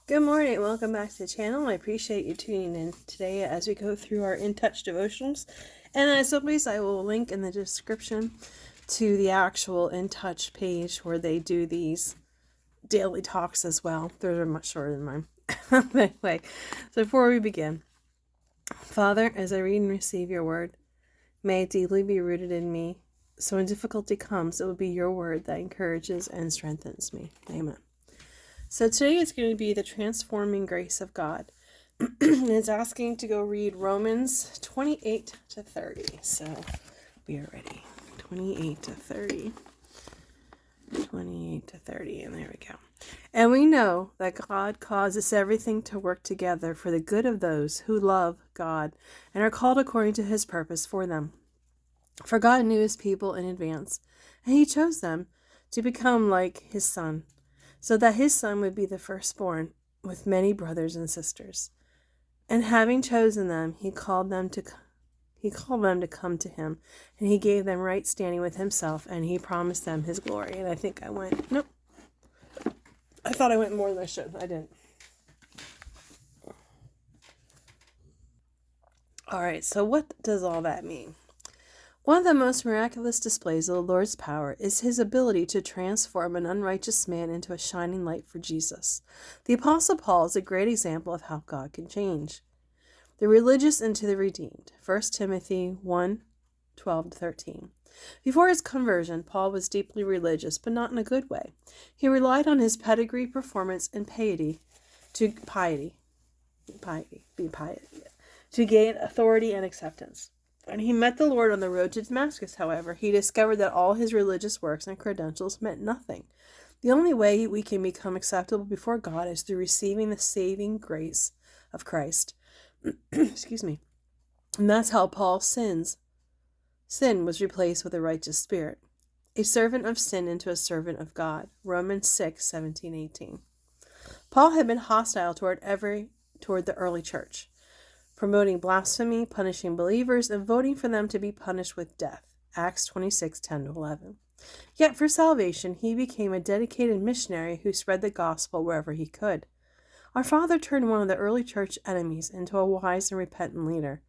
Good morning. Welcome back to the channel. I appreciate you tuning in today as we go through our In Touch devotionals. And as always, I will link in the description to the actual In Touch page where they do these daily talks as well. Those are much shorter than mine. Anyway, so before we begin, Father, as I read and receive your word, may it deeply be rooted in me. So when difficulty comes, it will be your word that encourages and strengthens me. Amen. So today is going to be the transforming grace of God. And it's asking to go read Romans 28 to 30. So we are ready. 28 to 30. 28 to 30. And there we go. And we know that God causes everything to work together for the good of those who love God and are called according to his purpose for them. For God knew his people in advance, and he chose them to become like his Son, so that his Son would be the firstborn with many brothers and sisters. And having chosen them, he called them to come to him, and he gave them right standing with himself, and he promised them his glory. And I think I went, nope. I thought I went more than I should. I didn't. All right, so what does all that mean? One of the most miraculous displays of the Lord's power is his ability to transform an unrighteous man into a shining light for Jesus. The Apostle Paul is a great example of how God can change the religious into the redeemed. 1 Timothy 1:12-13. Before his conversion, Paul was deeply religious, but not in a good way. He relied on his pedigree, performance, and piety to gain authority and acceptance. When he met the Lord on the road to Damascus, however, he discovered that all his religious works and credentials meant nothing. The only way we can become acceptable before God is through receiving the saving grace of Christ. Excuse me. And that's how Paul's sin was replaced with a righteous spirit. A servant of sin into a servant of God. Romans 6:17-18. Paul had been hostile toward the early church, promoting blasphemy, punishing believers, and voting for them to be punished with death. Acts 26:10-11. Yet for salvation, he became a dedicated missionary who spread the gospel wherever he could. Our Father turned one of the early church enemies into a wise and repentant leader.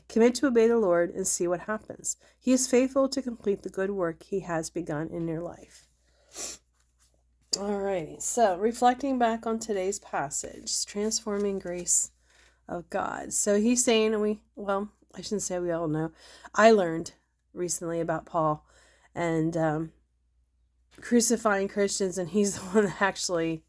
Commit to obey the Lord and see what happens. He is faithful to complete the good work he has begun in your life. Alrighty, so reflecting back on today's passage, transforming grace of God. So he's saying I shouldn't say we all know. I learned recently about Paul and crucifying Christians, and he's the one that actually,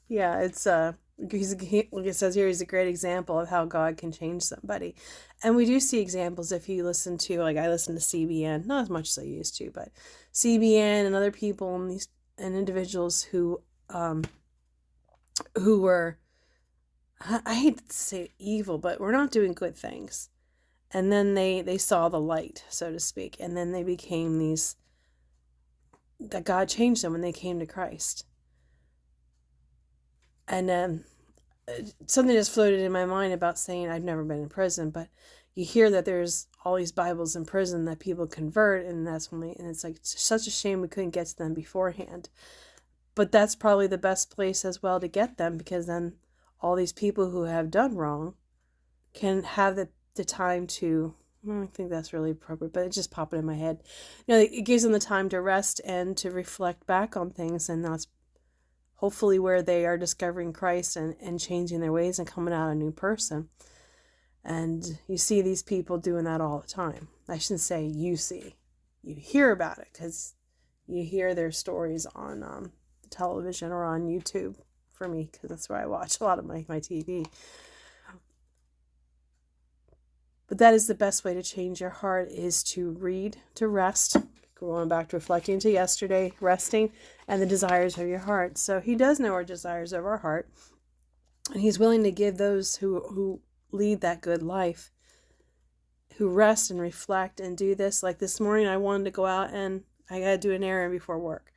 it's like it says here, he's a great example of how God can change somebody. And we do see examples if you listen to, I listen to CBN, not as much as I used to, but CBN and other people and individuals who were, I hate to say evil, but we're not doing good things. And then they saw the light, so to speak. And then they became that God changed them when they came to Christ. And something just floated in my mind about saying, I've never been in prison, but you hear that there's all these Bibles in prison that people convert, and it's like such a shame we couldn't get to them beforehand. But that's probably the best place as well to get them, because then all these people who have done wrong can have the time to, I don't think that's really appropriate, but it just popped in my head. It gives them the time to rest and to reflect back on things, and that's hopefully where they are discovering Christ and changing their ways and coming out a new person. And you see these people doing that all the time. I shouldn't say you hear about it, because you hear their stories on television or on YouTube, for me, because that's where I watch a lot of my TV. But that is the best way to change your heart, is to read, to rest, going back to reflecting to yesterday, resting, and the desires of your heart. So he does know our desires of our heart, and he's willing to give those who lead that good life, who rest and reflect and do this. Like this morning, I wanted to go out and I got to do an errand before work.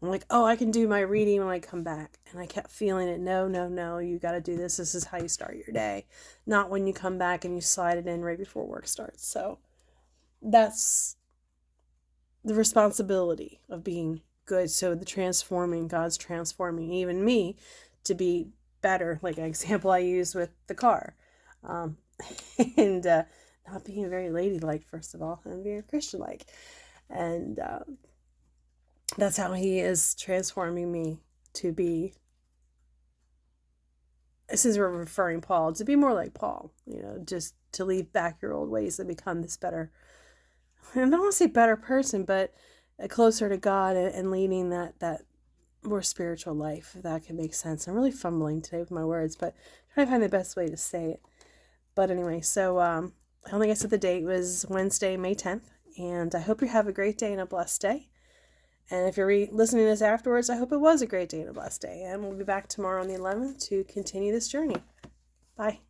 I'm like, I can do my reading when I come back. And I kept feeling it. No, you got to do this. This is how you start your day. Not when you come back and you slide it in right before work starts. So that's the responsibility of being good. So God's transforming even me to be better, like an example I use with the car. Um, and not being very ladylike, first of all, and being Christian-like. And that's how he is transforming me to be, since we're referring Paul, to be more like Paul, just to leave back your old ways and become this better, I don't want to say better person, but closer to God, and leading that more spiritual life, if that can make sense. I'm really fumbling today with my words, but trying to find the best way to say it. But anyway, so I don't think I said the date. It was Wednesday, May 10th, and I hope you have a great day and a blessed day. And if you're listening to this afterwards, I hope it was a great day and a blessed day. And we'll be back tomorrow on the 11th to continue this journey. Bye.